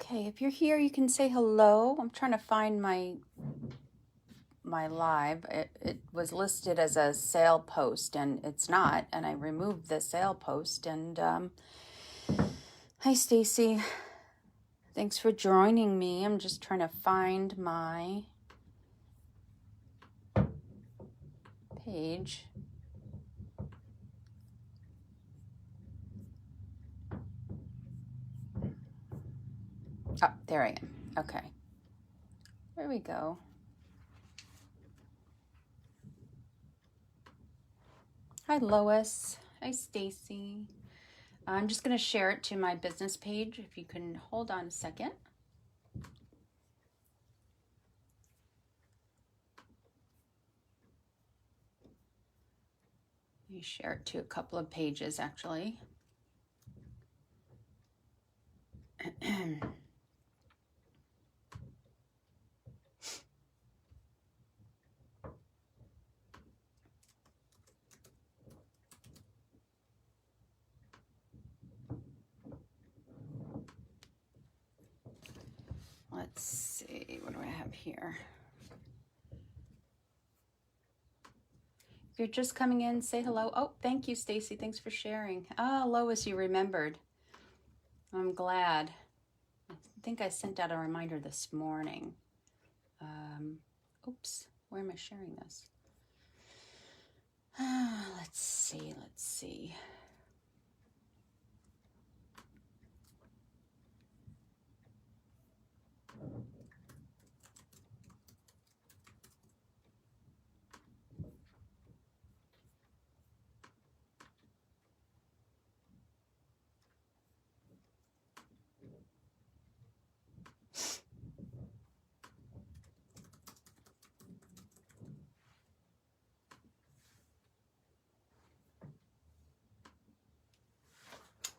Okay, if you're here, you can say hello. I'm trying to find my live. It was listed as a sale post, and it's not. And I removed the sale post. And hi, Stacy. Thanks for joining me. I'm just trying to find my page. Oh, there I am. Okay. There we go. Hi, Lois. Hi, Stacy. I'm just going to share it to my business page. If you can hold on a second. Let me share it to a couple of pages, actually. Let's see, what do I have here? If you're just coming in, say hello. Oh, thank you, Stacy. Thanks for sharing. Ah, Lois, you remembered. I'm glad. I think I sent out a reminder this morning. Oops, where am I sharing this? Let's see.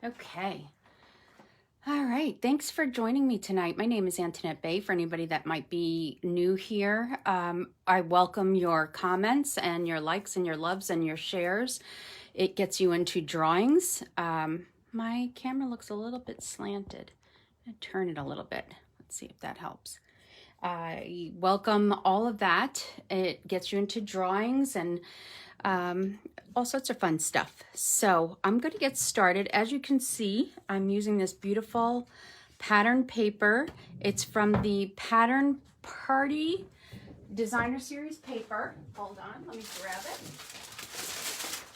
Okay. All right. Thanks for joining me tonight. My name is Antoinette Bay. For anybody that might be new here, I welcome your comments and your likes and your loves and your shares. It gets you into drawings. My camera looks a little bit slanted. I'm gonna turn it a little bit. Let's see if that helps. I welcome all of that. It gets you into drawings and all sorts of fun stuff. So I'm going to get started. As you can see, I'm using this beautiful pattern paper. It's from the Pattern Party Designer Series paper. Hold on, let me grab it.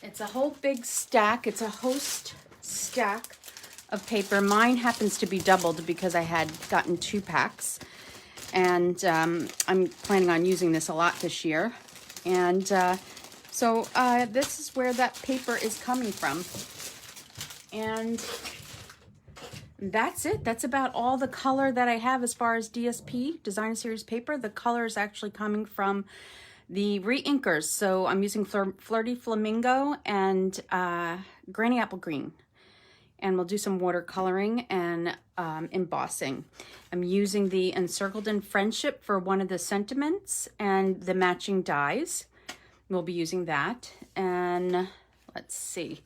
It's a whole big stack. It's a host stack of paper. Mine happens to be doubled because I had gotten 2 packs. And I'm planning on using this a lot this year. And so this is where that paper is coming from. And that's it. That's about all the color that I have as far as DSP, Designer Series paper. The color is actually coming from the re-inkers. So I'm using Flirty Flamingo and Granny Apple Green. And we'll do some watercoloring and embossing. I'm using the Encircled in Friendship for one of the sentiments and the matching dies. We'll be using that. And let's see.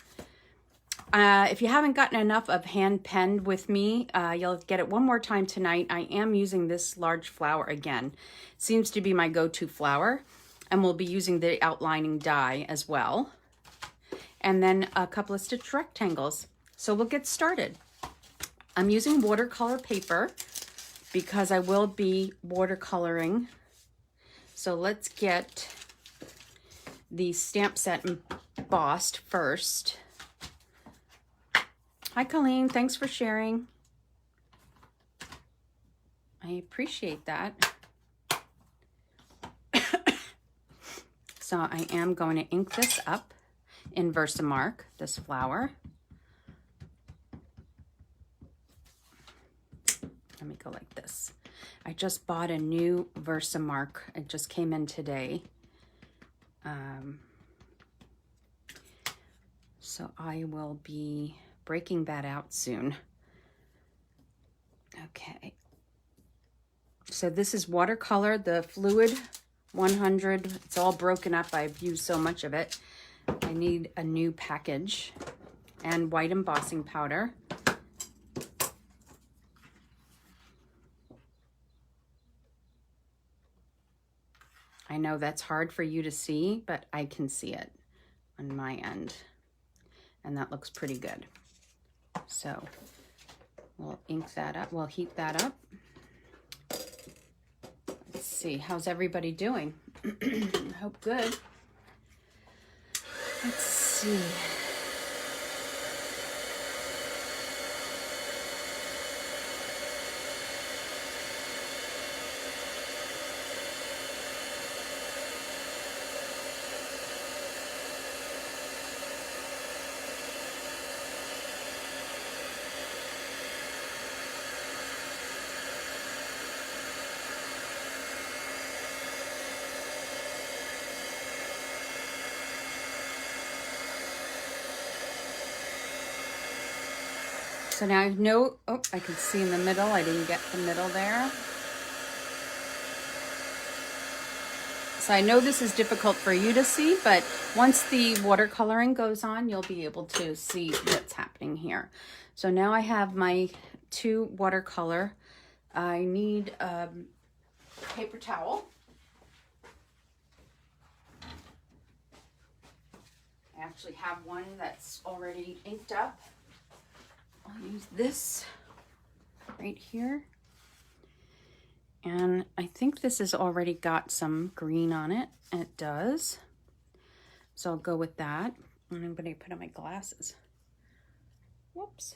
If you haven't gotten enough of hand penned with me, you'll get it one more time tonight. I am using this large flower again. Seems to be my go-to flower. And we'll be using the outlining die as well. And then a couple of stitch rectangles. So we'll get started. I'm using watercolor paper because I will be watercoloring. So let's get the stamp set embossed first. Hi, Colleen. Thanks for sharing. I appreciate that. So I am going to ink this up in Versamark, this flower. Let me go like this. I just bought a new Versamark. It just came in today. So I will be breaking that out soon. Okay. So this is watercolor, the Fluid 100. It's all broken up. I've used so much of it. I need a new package and white embossing powder. I know that's hard for you to see, but I can see it on my end. And that looks pretty good. So we'll ink that up. We'll heat that up. Let's see. How's everybody doing? I hope good. Let's see. So now I know, oh, I can see in the middle. I didn't get the middle there. So I know this is difficult for you to see, but once the watercoloring goes on, you'll be able to see what's happening here. So now I have my 2 watercolor. I need a paper towel. I actually have one that's already inked up. I'll use this right here. And I think this has already got some green on it. It does. So I'll go with that. And I'm going to put on my glasses. Whoops.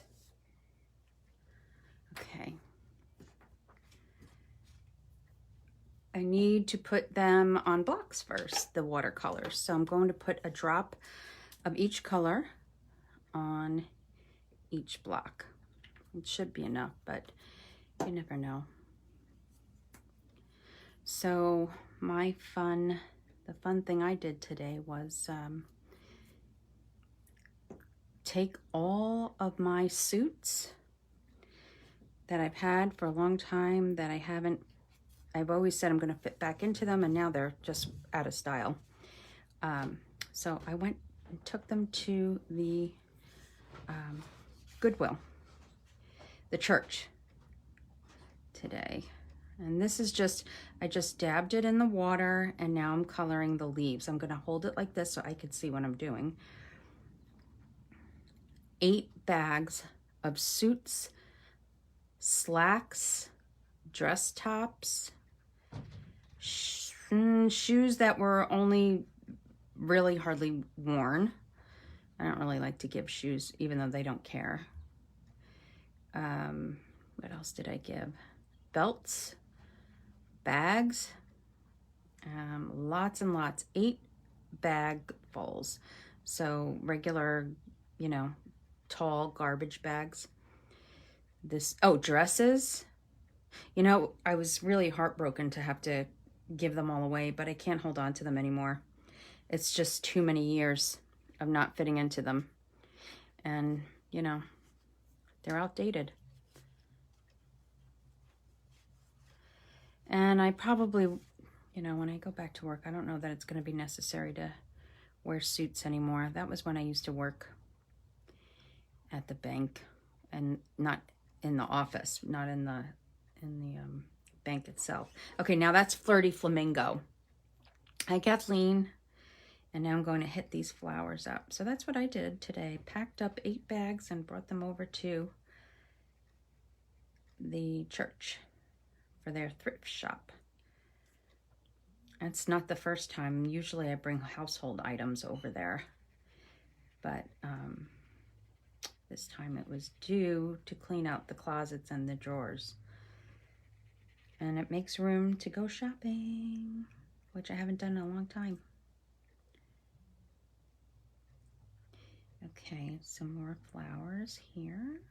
Okay. I need to put them on blocks first, the watercolors. So I'm going to put a drop of each color on each block. It should be enough, but you never know. So the fun thing I did today was take all of my suits that I've had for a long time that I've always said I'm going to fit back into them, and now they're just out of style. So I went and took them to the Goodwill, the church today. And this is I just dabbed it in the water, and now I'm coloring the leaves. I'm going to hold it like this so I can see what I'm doing. 8 bags of suits, slacks, dress tops, shoes that were only really hardly worn. I don't really like to give shoes, even though they don't care. What else did I give? Belts, bags, lots and lots, 8 bagfuls. So regular, tall garbage bags. Dresses. I was really heartbroken to have to give them all away, but I can't hold on to them anymore. It's just too many years of not fitting into them. And, they're outdated. And I probably, when I go back to work, I don't know that it's going to be necessary to wear suits anymore. That was when I used to work at the bank, and not in the office, not in the bank itself. Okay, now that's Flirty Flamingo. Hi, Kathleen. And now I'm going to hit these flowers up. So that's what I did today. Packed up 8 bags and brought them over to the church for their thrift shop. It's not the first time. Usually I bring household items over there. But this time it was due to clean out the closets and the drawers. And it makes room to go shopping, which I haven't done in a long time. Okay, some more flowers here.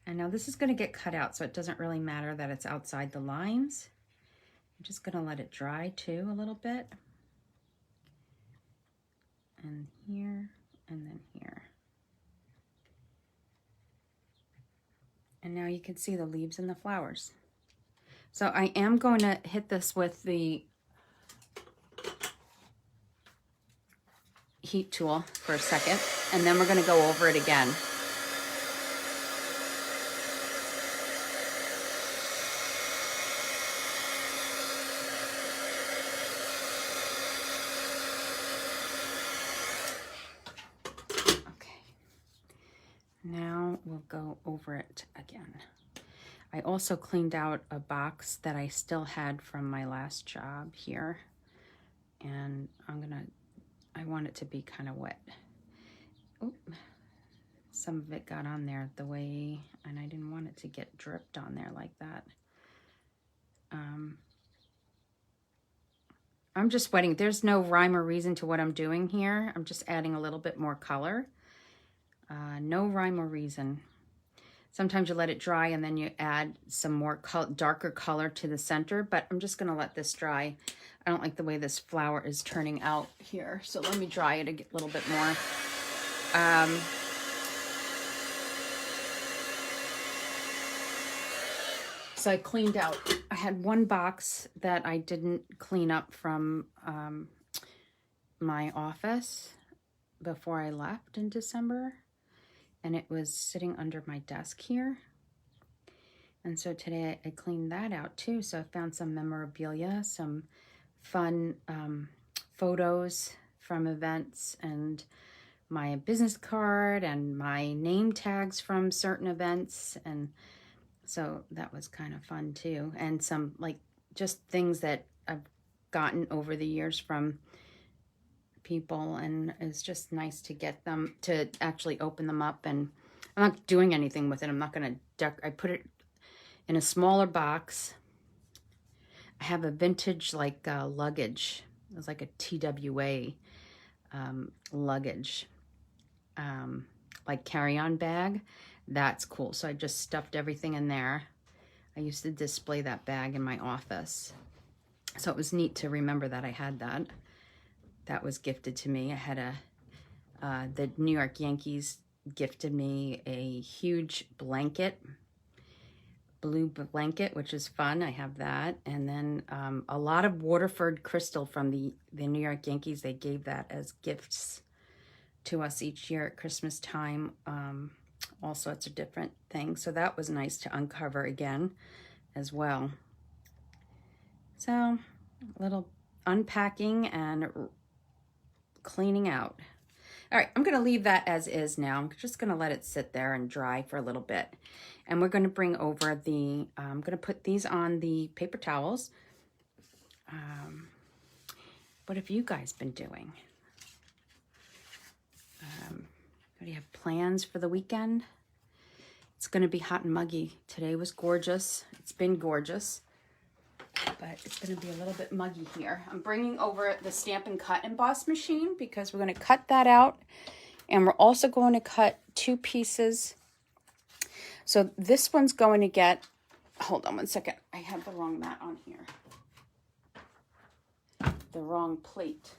And now this is going to get cut out, so it doesn't really matter that it's outside the lines. I'm just going to let it dry too a little bit. And here, and then here. And now you can see the leaves and the flowers. So I am going to hit this with the heat tool for a second, and then we're going to go over it again. go over it again. I also cleaned out a box that I still had from my last job here. And I want it to be kind of wet. Oop. Some of it got on there the way, and I didn't want it to get dripped on there like that. I'm just wetting. There's no rhyme or reason to what I'm doing here. I'm just adding a little bit more color. No rhyme or reason. Sometimes you let it dry and then you add some more darker color to the center, but I'm just going to let this dry. I don't like the way this flower is turning out here, so let me dry it a little bit more. So I cleaned out, I had one box that I didn't clean up from my office before I left in December. And it was sitting under my desk here. And so today I cleaned that out too. So I found some memorabilia, some fun photos from events, and my business card and my name tags from certain events. And so that was kind of fun too. And some like just things that I've gotten over the years from people, and it's just nice to get them, to actually open them up. And I'm not doing anything with it. I'm not going to I put it in a smaller box. I have a vintage like luggage. It was like a TWA luggage, like carry-on bag. That's cool. So I just stuffed everything in there. I used to display that bag in my office. So it was neat to remember that I had that. That was gifted to me. I had the New York Yankees gifted me a huge blanket, blue blanket, which is fun. I have that. And then a lot of Waterford crystal from the New York Yankees. They gave that as gifts to us each year at Christmas time. All sorts of different things. So that was nice to uncover again as well. So a little unpacking and cleaning out. All right, I'm going to leave that as is now. I'm just going to let it sit there and dry for a little bit. And we're going to bring over the, I'm going to put these on the paper towels. What have you guys been doing? Do you have plans for the weekend? It's going to be hot and muggy. Today was gorgeous. It's been gorgeous. But it's going to be a little bit muggy here. I'm bringing over the Stampin' Cut Emboss machine because we're going to cut that out. And we're also going to cut 2 pieces. So this one's going to get, hold on one second. I have the wrong mat on here. The wrong plate.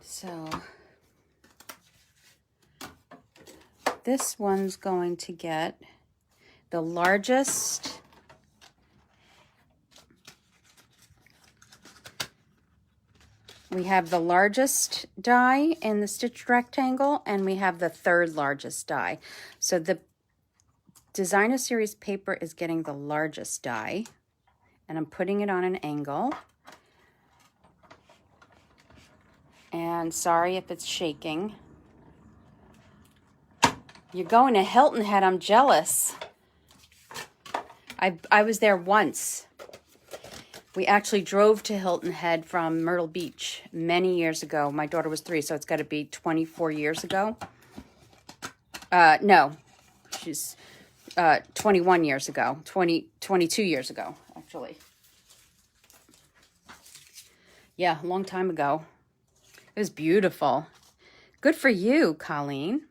So this one's going to get the largest, we have the largest die in the stitched rectangle, and we have the 3rd largest die. So the Designer Series paper is getting the largest die, and I'm putting it on an angle. And sorry if it's shaking. You're going to Hilton Head, I'm jealous. I was there once. We actually drove to Hilton Head from Myrtle Beach many years ago. My daughter was 3, so it's got to be 24 years ago. No, she's 21 years ago. 22 years ago, actually. Yeah, a long time ago. It was beautiful. Good for you, Colleen.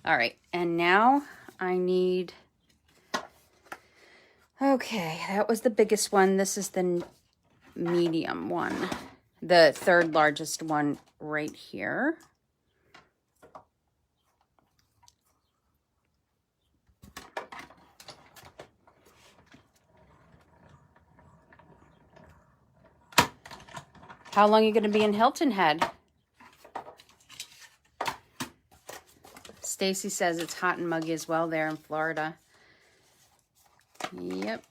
All right, and now I need... Okay, that was the biggest one. This is the medium one. The 3rd largest one right here. How long are you going to be in Hilton Head? Stacy says it's hot and muggy as well there in Florida. Yep.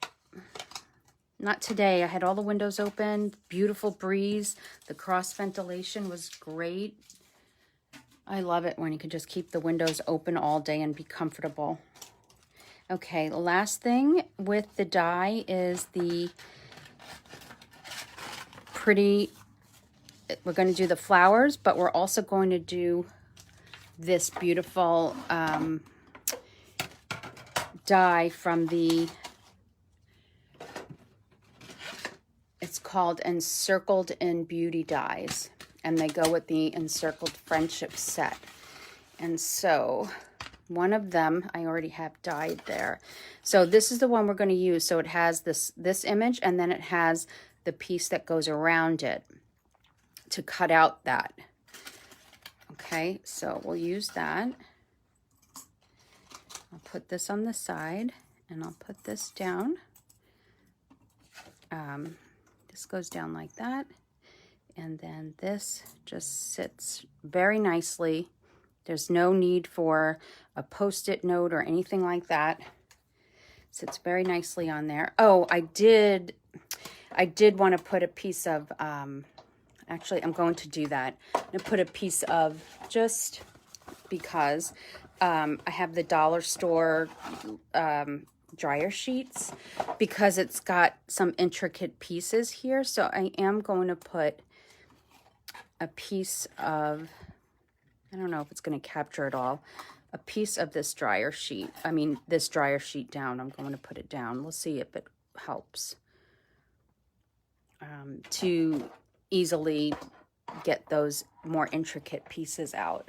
Not today. I had all the windows open. Beautiful breeze. The cross ventilation was great. I love it when you can just keep the windows open all day and be comfortable. Okay, the last thing with the die is the pretty, we're going to do the flowers, but we're also going to do this beautiful die from the, it's called Encircled in Beauty dies, and they go with the Encircled Friendship set. And so one of them I already have dyed there. So this is the one we're going to use. So it has this image, and then it has the piece that goes around it to cut out that. Okay, so we'll use that. I'll put this on the side, and I'll put this down. This goes down like that, and then this just sits very nicely. There's no need for a post-it note or anything like that. Sits very nicely on there. Oh, I did want to put a piece of, actually, I'm going to do that. I'm going to put a piece of, just because I have the dollar store dryer sheets, because it's got some intricate pieces here. So I am going to put a piece of, I don't know if it's going to capture it all, a piece of this dryer sheet. I mean, this dryer sheet down. I'm going to put it down. We'll see if it helps to easily get those more intricate pieces out.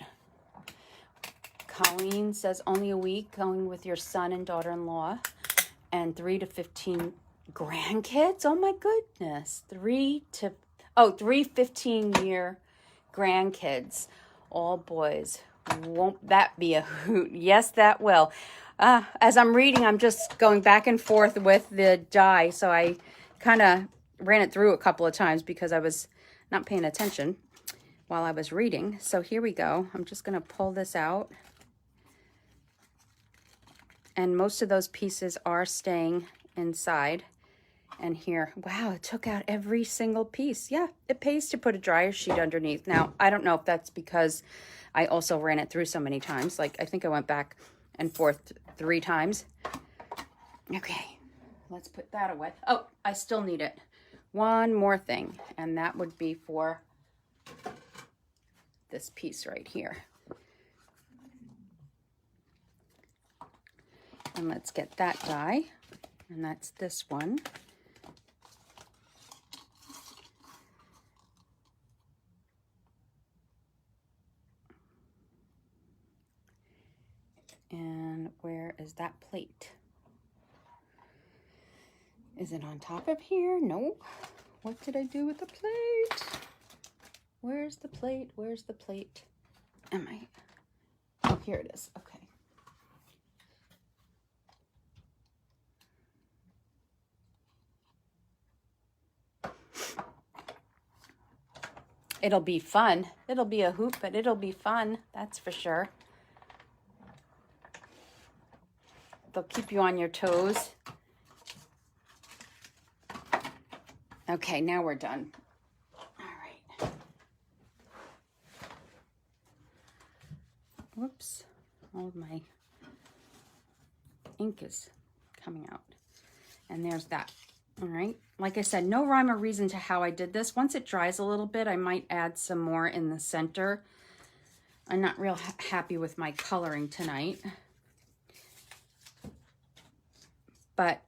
Colleen says only a week, going with your son and daughter-in-law, and 3 to 15 grandkids. Oh my goodness. 3 15-year grandkids, all boys. Won't that be a hoot? Yes, that will. As I'm reading, I'm just going back and forth with the die, so I kind of ran it through a couple of times because I was not paying attention while I was reading. So here we go. I'm just going to pull this out. And most of those pieces are staying inside. And here, wow, it took out every single piece. Yeah, it pays to put a dryer sheet underneath. Now, I don't know if that's because I also ran it through so many times. Like, I think I went back and forth 3 times. Okay, let's put that away. Oh, I still need it. One more thing, and that would be for this piece right here. And let's get that die, and that's this one. And where is that plate? Is it on top of here? No. What did I do with the plate? Where's the plate? Where's the plate? Oh, here it is. Okay. It'll be fun. It'll be a hoop, but it'll be fun. That's for sure. They'll keep you on your toes. Okay, now we're done. All right. Whoops. All of my ink is coming out. And there's that. All right. Like I said, no rhyme or reason to how I did this. Once it dries a little bit, I might add some more in the center. I'm not real happy with my coloring tonight. But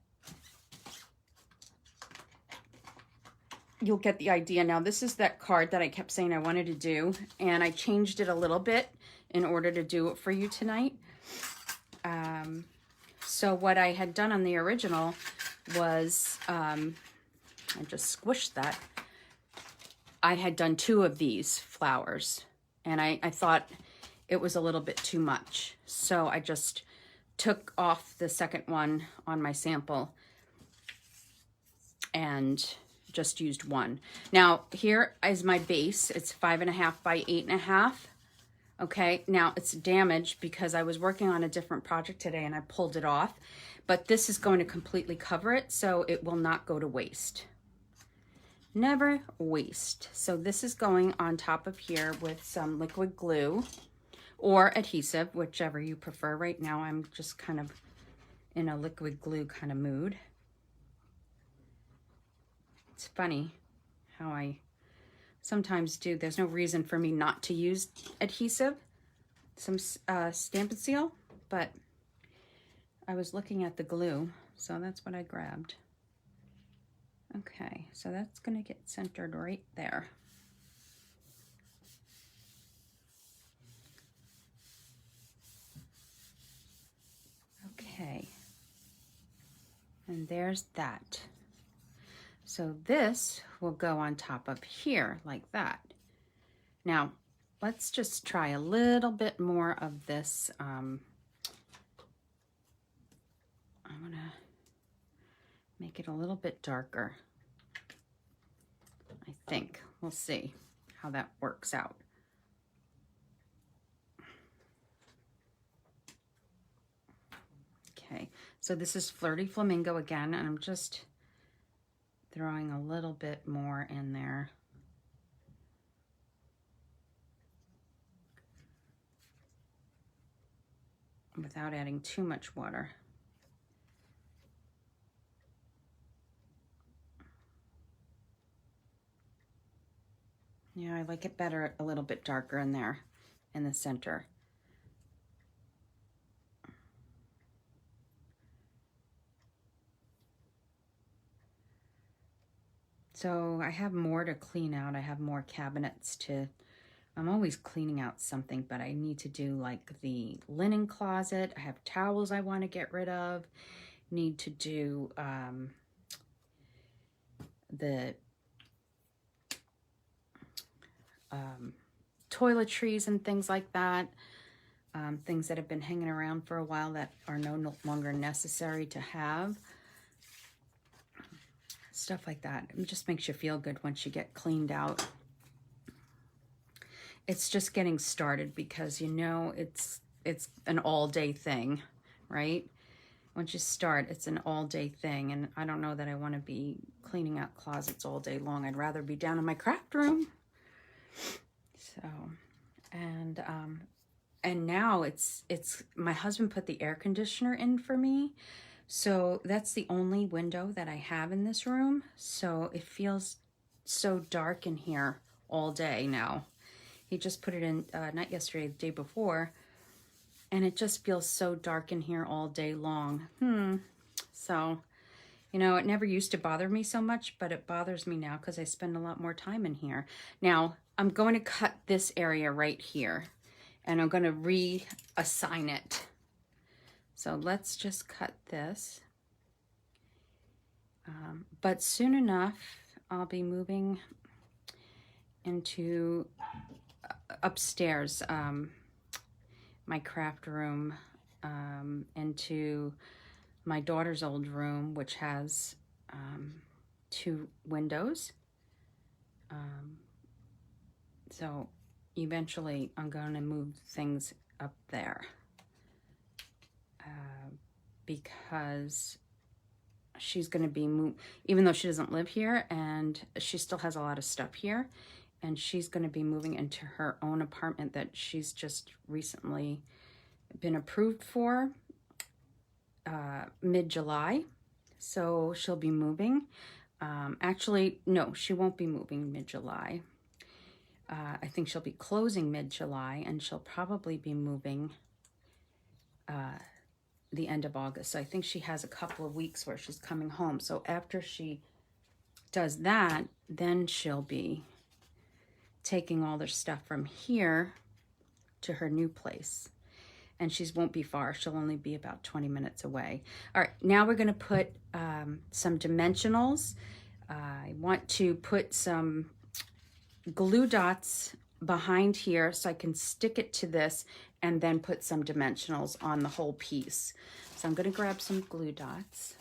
you'll get the idea now. This is that card that I kept saying I wanted to do, and I changed it a little bit in order to do it for you tonight. So what I had done on the original was, I just squished that. I had done 2 of these flowers, and I thought it was a little bit too much. So I just took off the second one on my sample and just used 1. Now here is my base. It's 5.5 by 8.5. Okay, now it's damaged because I was working on a different project today and I pulled it off, but this is going to completely cover it so it will not go to waste. Never waste. So this is going on top of here with some liquid glue. or adhesive, whichever you prefer. Right now I'm just kind of in a liquid glue kind of mood. It's funny how I sometimes do. There's no reason for me not to use adhesive, some Stamp and Seal, but I was looking at the glue, so that's what I grabbed. Okay, so that's gonna get centered right there. Okay, and there's that. So this will go on top of here like that. Now, let's just try a little bit more of this. I'm gonna make it a little bit darker. I think. We'll see how that works out. Okay, so this is Flirty Flamingo again, and I'm just throwing a little bit more in there. Without adding too much water. Yeah, I like it better a little bit darker in there in the center. So I have more to clean out. I have more cabinets to, I'm always cleaning out something, but I need to do like the linen closet. I have towels I want to get rid of. Need to do the toiletries and things like that. Things that have been hanging around for a while that are no longer necessary to have. Stuff like that. It just makes you feel good once you get cleaned out. It's just getting started because, you know, it's an all-day thing, right? Once you start, it's an all-day thing, and I don't know that I want to be cleaning out closets all day long. I'd rather be down in my craft room. So, and now it's my husband put the air conditioner in for me, so that's the only window that I have in this room. So it feels so dark in here all day now. He just put it in not yesterday, the day before, and it just feels so dark in here all day long. So, you know, it never used to bother me so much, but it bothers me now because I spend a lot more time in here. Now, I'm going to cut this area right here, and I'm going to reassign it. So let's just cut this. But soon enough, I'll be moving into upstairs, my craft room, into my daughter's old room, which has 2 windows. So eventually I'm going to move things up there because she's going to be even though she doesn't live here, and she still has a lot of stuff here, and she's going to be moving into her own apartment that she's just recently been approved for mid-July. So she'll be moving. Actually, no, she won't be moving mid-July. I think she'll be closing mid-July, and she'll probably be moving the end of August. So I think she has a couple of weeks where she's coming home. So after she does that, then she'll be taking all their stuff from here to her new place. And she won't be far. She'll only be about 20 minutes away. All right, now we're going to put some dimensionals. I want to put some glue dots behind here so I can stick it to this and then put some dimensionals on the whole piece. So I'm going to grab some glue dots.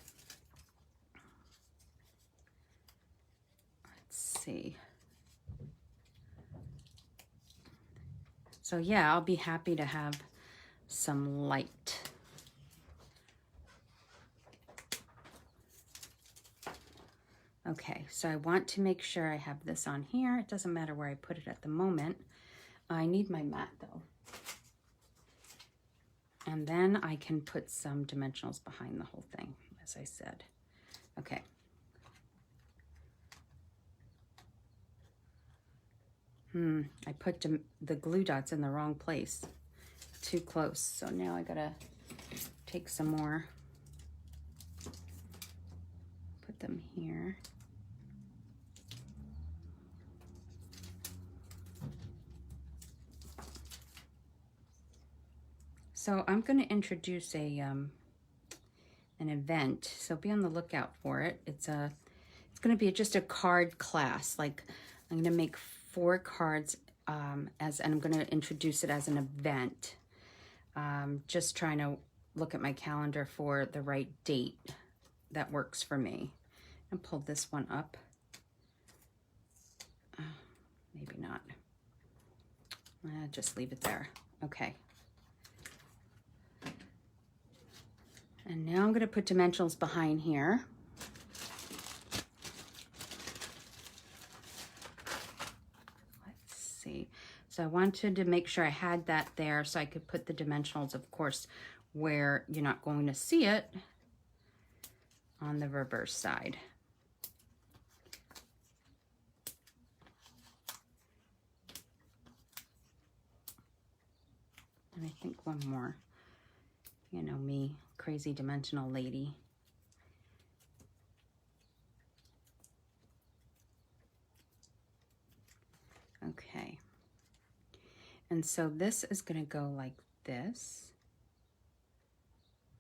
Let's see. So yeah, I'll be happy to have some light. Okay, so I want to make sure I have this on here. It doesn't matter where I put it at the moment. I need my mat though. And then I can put some dimensionals behind the whole thing, as I said. Okay. I put the glue dots in the wrong place. Too close. So now I gotta take some more. Put them here. So I'm going to introduce an event. So be on the lookout for it. It's going to be just a card class. Like I'm going to make 4 cards and I'm going to introduce it as an event. Just trying to look at my calendar for the right date that works for me. And pull this one up. Maybe not. Just leave it there. Okay. And now I'm going to put dimensionals behind here. Let's see. So I wanted to make sure I had that there so I could put the dimensionals, of course, where you're not going to see it on the reverse side. And I think one more. You know me, crazy dimensional lady. Okay. And so this is going to go like this.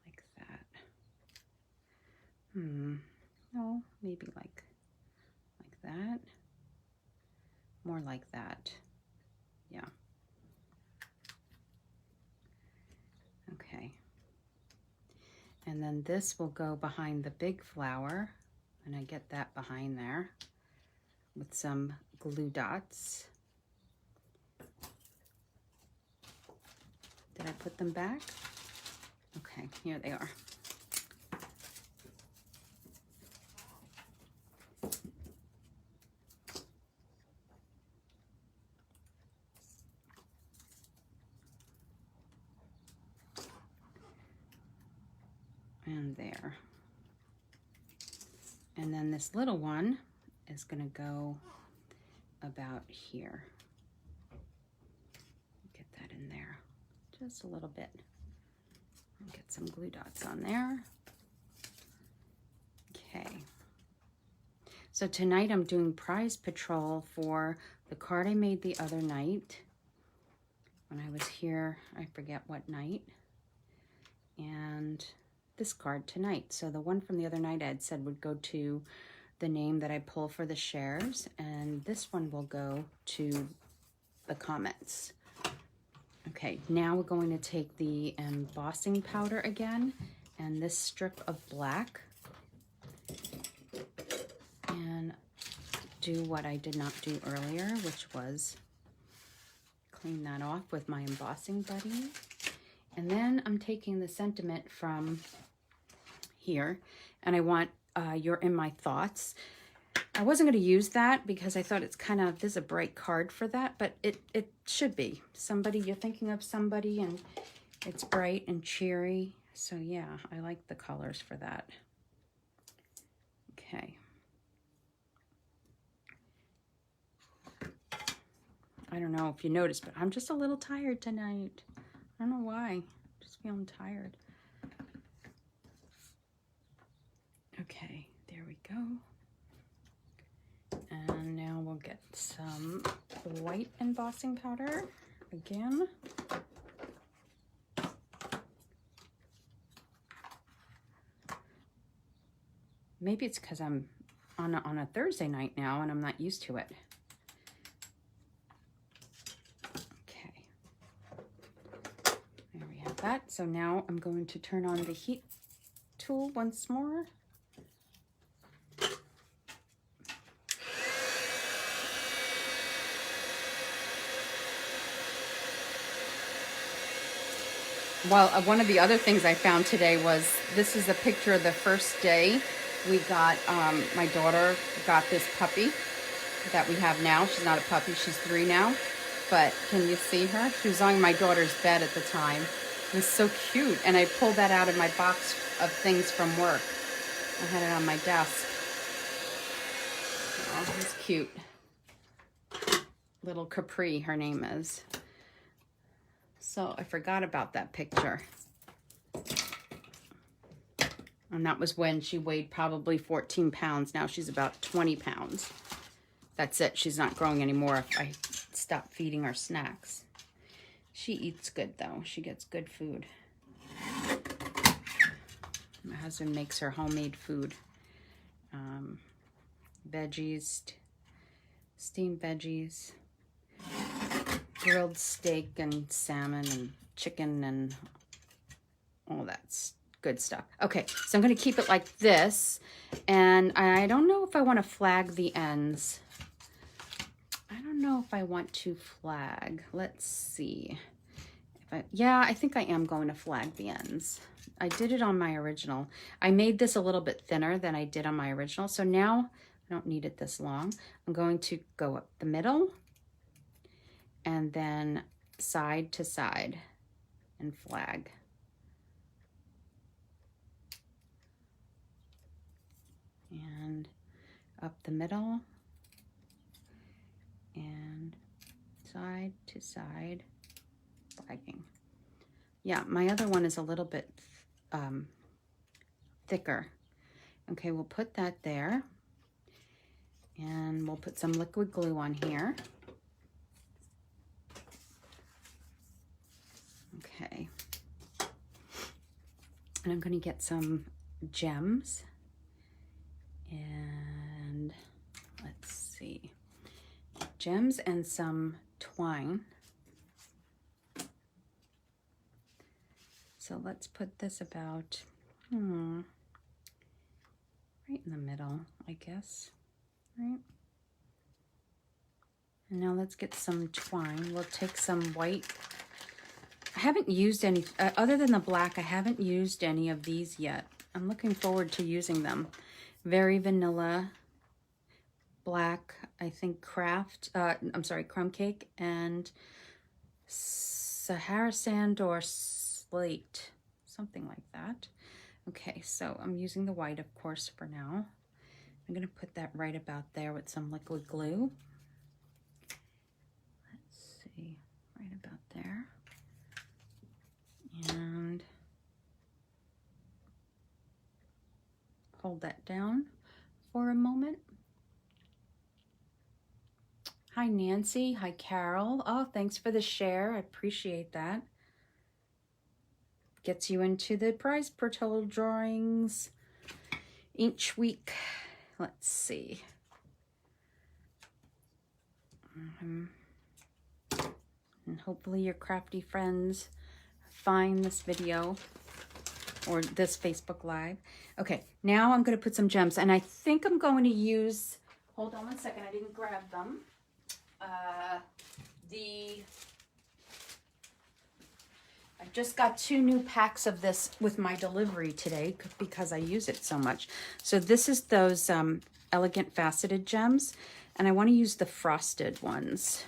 Like that. No, maybe like that. More like that. Yeah. Okay. And then this will go behind the big flower, and I get that behind there with some glue dots. Did I put them back? Okay, here they are. And there. And then this little one is going to go about here. Get that in there just a little bit. And get some glue dots on there. Okay. So tonight I'm doing prize patrol for the card I made the other night when I was here. I forget what night. And this card tonight. So the one from the other night I had said would go to the name that I pull for the shares, and this one will go to the comments. Okay, now we're going to take the embossing powder again and this strip of black and do what I did not do earlier, which was clean that off with my embossing buddy. And then I'm taking the sentiment from here, and I want You're in My Thoughts. I wasn't going to use that because I thought it's kind of, this is a bright card for that, but it should be. Somebody, you're thinking of somebody, and it's bright and cheery. So yeah, I like the colors for that. Okay. I don't know if you noticed, but I'm just a little tired tonight. I don't know why. Just feeling tired. Okay, there we go. And now we'll get some white embossing powder again. Maybe it's because I'm on a Thursday night now and I'm not used to it. Okay. There we have that. So now I'm going to turn on the heat tool once more. Well, one of the other things I found today was, this is a picture of the first day we got, my daughter got this puppy that we have now. She's not a puppy, she's 3 now. But can you see her? She was on my daughter's bed at the time. It's so cute. And I pulled that out of my box of things from work. I had it on my desk. Oh, it's cute. Little Capri, her name is. So I forgot about that picture. And that was when she weighed probably 14 pounds. Now she's about 20 pounds. That's it. She's not growing anymore if I stop feeding her snacks. She eats good, though. She gets good food. My husband makes her homemade food. Veggies, steamed veggies, grilled steak and salmon and chicken and all that good stuff. Okay, so I'm going to keep it like this. And I don't know if I want to flag the ends. I don't know if I want to flag. Let's see. Yeah, I think I am going to flag the ends. I did it on my original. I made this a little bit thinner than I did on my original. So now I don't need it this long. I'm going to go up the middle and then side to side and flag. And up the middle and side to side flagging. Yeah, my other one is a little bit thicker. Okay, we'll put that there. And we'll put some liquid glue on here. Okay. And I'm going to get some gems. And let's see. Gems and some twine. So let's put this about, right in the middle, I guess. Right. And now let's get some twine. We'll take some white. I haven't used any, other than the black, I haven't used any of these yet. I'm looking forward to using them. Very vanilla, black, I think crumb cake, and Sahara sand or slate, something like that. Okay, so I'm using the white, of course, for now. I'm going to put that right about there with some liquid glue. Let's see, right about there. And hold that down for a moment. Hi, Nancy. Hi, Carol. Oh, thanks for the share. I appreciate that. Gets you into the prize portal drawings each week. Let's see. And hopefully your crafty friends find this video or this Facebook Live. Okay, now I'm going to put some gems. And I think I'm going to use, hold on one second, I didn't grab them. I just got 2 new packs of this with my delivery today because I use it so much. So this is those elegant faceted gems, and I want to use the frosted ones.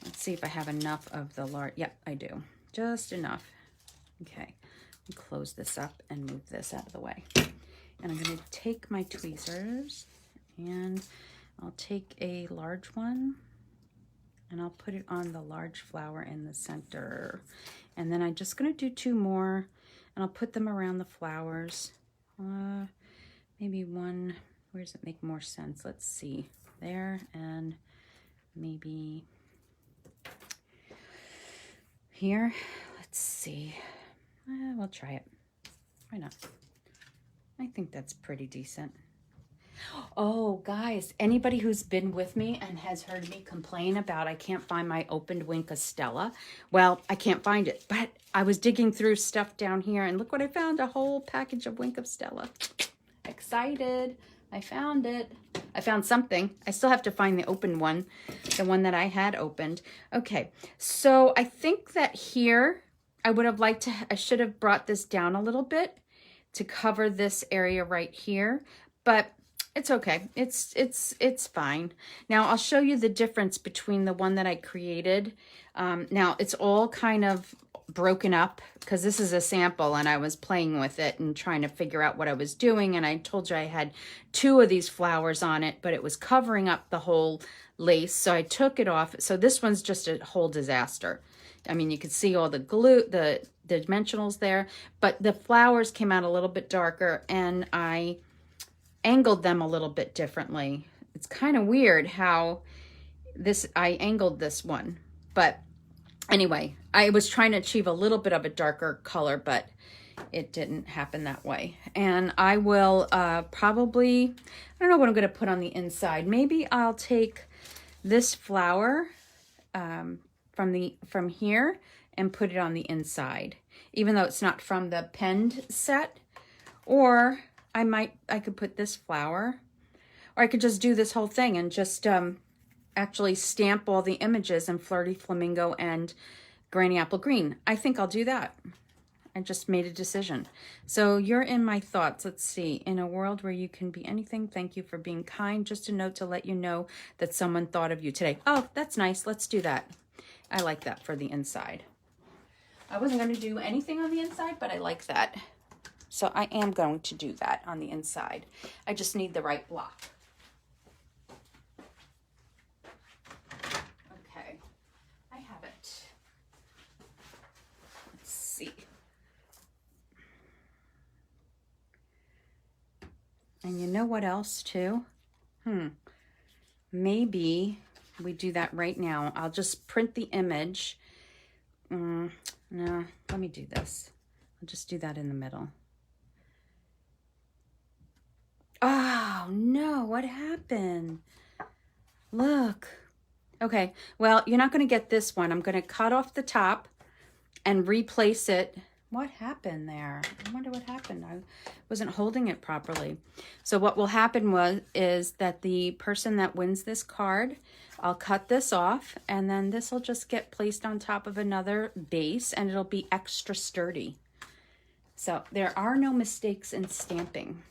Let's see if I have enough of the large. Yep, I do. Just enough. Okay, close this up and move this out of the way. And I'm going to take my tweezers and I'll take a large one and I'll put it on the large flower in the center. And then I'm just going to do 2 more and I'll put them around the flowers. Maybe one, where does it make more sense? Let's see, there, and maybe here. Let's see. We'll try it. Why not? I think that's pretty decent. Oh, guys, anybody who's been with me and has heard me complain about I can't find my opened Wink of Stella, well, I can't find it, but I was digging through stuff down here, and look what I found, a whole package of Wink of Stella. Excited. I found it. I found something. I still have to find the open one, the one that I had opened. Okay, so I think that here, I should have brought this down a little bit to cover this area right here, but it's okay. It's fine. Now I'll show you the difference between the one that I created. Now it's all kind of broken up because this is a sample and I was playing with it and trying to figure out what I was doing. And I told you I had 2 of these flowers on it, but it was covering up the whole lace. So I took it off. So this one's just a whole disaster. I mean, you could see all the glue, the dimensionals there, but the flowers came out a little bit darker and I angled them a little bit differently. It's kind of weird how I angled this one, but anyway, I was trying to achieve a little bit of a darker color, but it didn't happen that way. And I will probably, I don't know what I'm going to put on the inside. Maybe I'll take this flower from here and put it on the inside, even though it's not from the penned set. Or I could put this flower, or I could just do this whole thing and just actually stamp all the images in Flirty Flamingo and Granny Apple Green. I think I'll do that. I just made a decision. So you're in my thoughts. Let's see. In a world where you can be anything, thank you for being kind. Just a note to let you know that someone thought of you today. Oh, that's nice. Let's do that. I like that for the inside. I wasn't going to do anything on the inside, but I like that. So I am going to do that on the inside. I just need the right block. Okay, I have it. Let's see. And you know what else too? Maybe we do that right now. I'll just print the image. No, let me do this. I'll just do that in the middle. Oh, no, what happened? Look. Okay, well, you're not going to get this one. I'm going to cut off the top and replace it. What happened there? I wonder what happened. I wasn't holding it properly. So what will happen is that the person that wins this card, I'll cut this off, and then this will just get placed on top of another base, and it'll be extra sturdy. So there are no mistakes in stamping.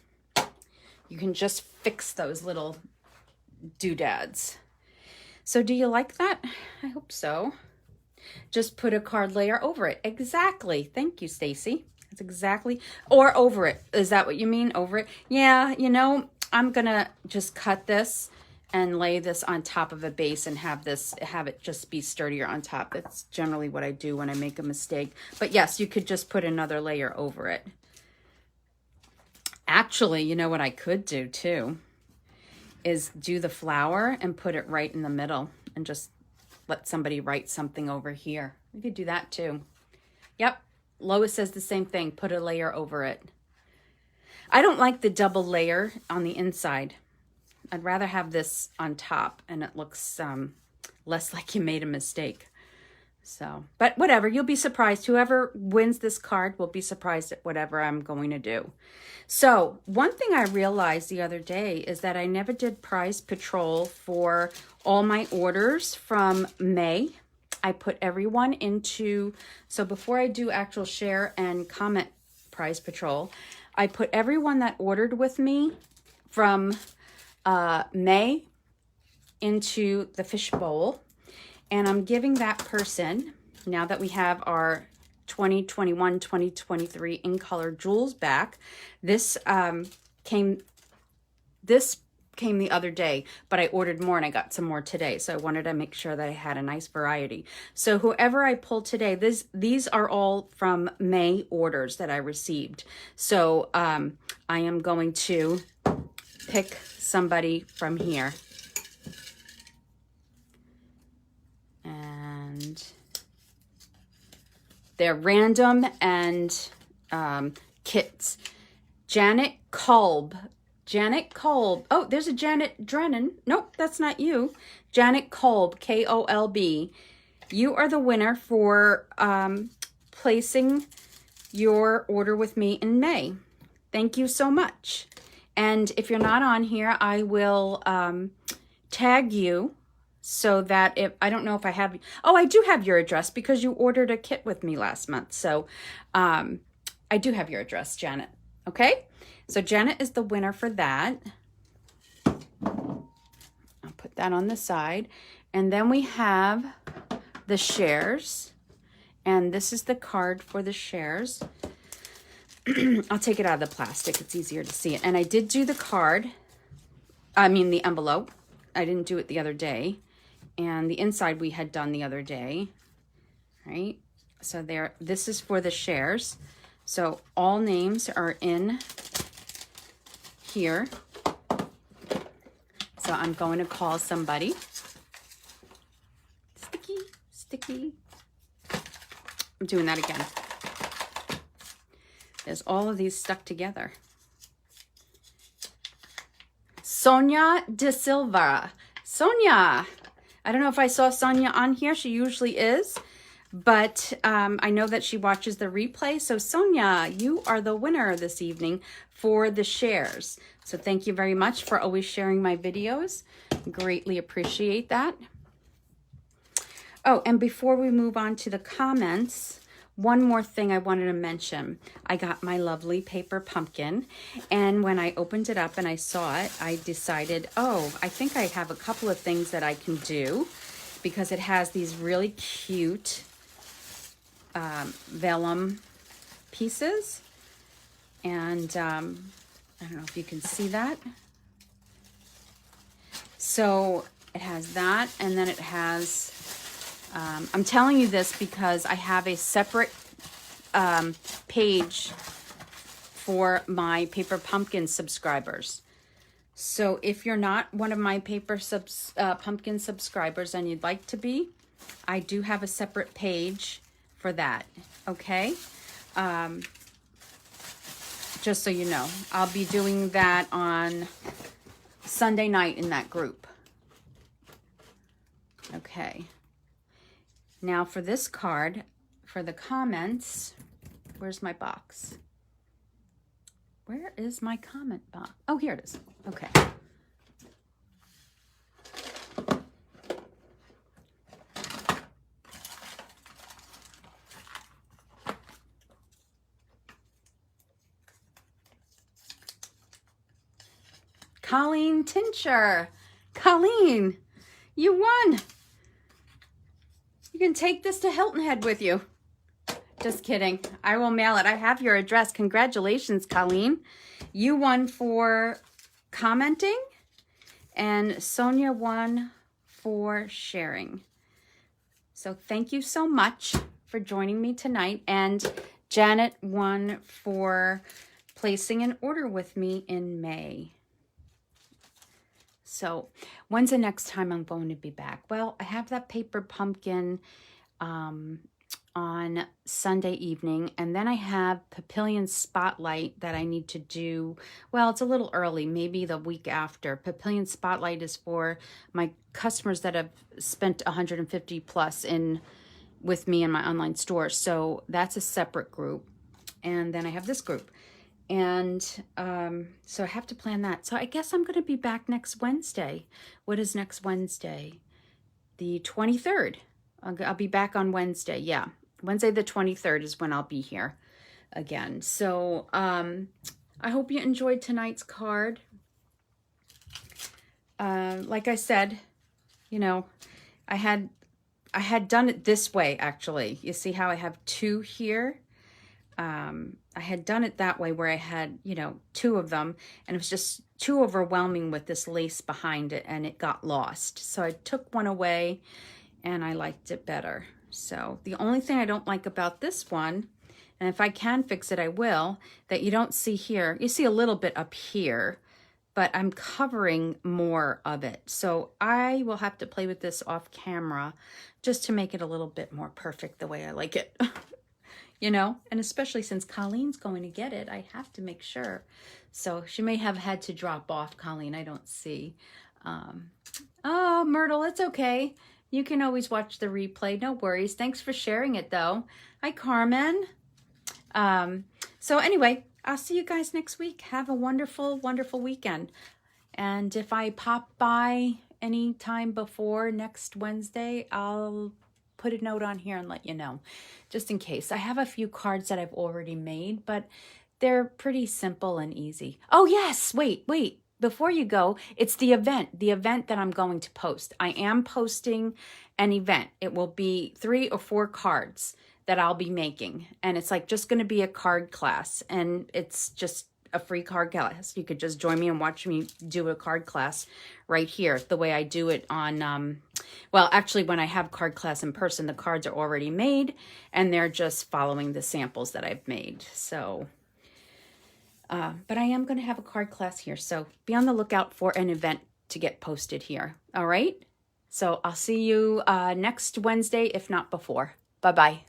You can just fix those little doodads. So do you like that? I hope so. Just put a card layer over it. Exactly. Thank you, Stacy. That's exactly. Or over it. Is that what you mean? Over it? Yeah, you know, I'm going to just cut this and lay this on top of a base and have it just be sturdier on top. That's generally what I do when I make a mistake. But yes, you could just put another layer over it. Actually, you know what I could do too is do the flower and put it right in the middle and just let somebody write something over here. You could do that too. Yep. Lois says the same thing. Put a layer over it. I don't like the double layer on the inside. I'd rather have this on top and it looks less like you made a mistake. So, but whatever, you'll be surprised. Whoever wins this card will be surprised at whatever I'm going to do. So one thing I realized the other day is that I never did prize patrol for all my orders from May. I put everyone into, so before I do actual share and comment prize patrol, I put everyone that ordered with me from May into the fishbowl. And I'm giving that person, now that we have our 2021-2023 in color jewels back, this came the other day, but I ordered more and I got some more today. So I wanted to make sure that I had a nice variety. So whoever I pulled today, these are all from May orders that I received. So I am going to pick somebody from here. And they're random and kits. Janet Kolb. Oh, there's a Janet Drennan. Nope, that's not you. Janet Kolb, K-O-L-B. You are the winner for placing your order with me in May. Thank you so much. And if you're not on here, I will tag you so that if, I don't know if I have, oh, I do have your address because you ordered a kit with me last month. So I do have your address, Janet. Okay. So Janet is the winner for that. I'll put that on the side. And then we have the shares. And this is the card for the shares. I'll take it out of the plastic. It's easier to see it. And I did do the card. I mean the envelope. I didn't do it the other day. And the inside we had done the other day. Right? So there, this is for the shares. So all names are in here. So I'm going to call somebody. Sticky, sticky. I'm doing that again. There's all of these stuck together. Sonia De Silva. Sonia. I don't know if I saw Sonia on here. She usually is. But I know that she watches the replay. So Sonia, you are the winner this evening for the shares. So thank you very much for always sharing my videos. Greatly appreciate that. Oh, and before we move on to the comments, one more thing I wanted to mention. I got my lovely paper pumpkin, and when I opened it up and I saw it, I decided, oh, I think I have a couple of things that I can do, because it has these really cute vellum pieces. And I don't know if you can see that. So it has that, and then it has, I'm telling you this because I have a separate page for my Paper Pumpkin subscribers. So if you're not one of my Paper Pumpkin subscribers and you'd like to be, I do have a separate page for that, okay? Just so you know, I'll be doing that on Sunday night in that group. Okay. Now for this card, for the comments, where's my box? Where is my comment box? Oh, here it is. Okay. Colleen Tincher. Colleen, you won. You can take this to Hilton Head with you. Just kidding. I will mail it. I have your address. Congratulations, Colleen. You won for commenting, and Sonia won for sharing. So thank you so much for joining me tonight. And Janet won for placing an order with me in May. So when's the next time I'm going to be back? Well, I have that Paper Pumpkin on Sunday evening, and then I have Papillion Spotlight that I need to do. Well, it's a little early, maybe the week after. Papillion Spotlight is for my customers that have spent 150 plus with me in my online store. So that's a separate group. And then I have this group. And so I have to plan that. So I guess I'm going to be back next Wednesday. What is next Wednesday? The 23rd. I'll be back on Wednesday. Yeah. Wednesday the 23rd is when I'll be here again. So I hope you enjoyed tonight's card. Like I said, you know, I had done it this way, actually. You see how I have two here? I had done it that way where I had, you know, two of them, and it was just too overwhelming with this lace behind it, and it got lost. So I took one away and I liked it better. So the only thing I don't like about this one, and if I can fix it, I will, that you don't see here, you see a little bit up here, but I'm covering more of it. So I will have to play with this off camera just to make it a little bit more perfect the way I like it. You know, and especially since Colleen's going to get it, I have to make sure. So she may have had to drop off, Colleen. I don't see. Oh, Myrtle, it's okay. You can always watch the replay. No worries. Thanks for sharing it, though. Hi, Carmen. So anyway, I'll see you guys next week. Have a wonderful, wonderful weekend. And if I pop by any time before next Wednesday, I'll put a note on here and let you know, just in case. I have a few cards that I've already made, but they're pretty simple and easy. Oh yes, wait, before you go, it's the event that I'm going to post. I am posting an event. It will be 3 or 4 cards that I'll be making. And it's like just going to be a card class. And it's just a free card class. You could just join me and watch me do a card class right here, the way I do it on, well, actually, when I have card class in person, the cards are already made and they're just following the samples that I've made. So, but I am going to have a card class here. So be on the lookout for an event to get posted here. All right. So I'll see you next Wednesday, if not before. Bye-bye.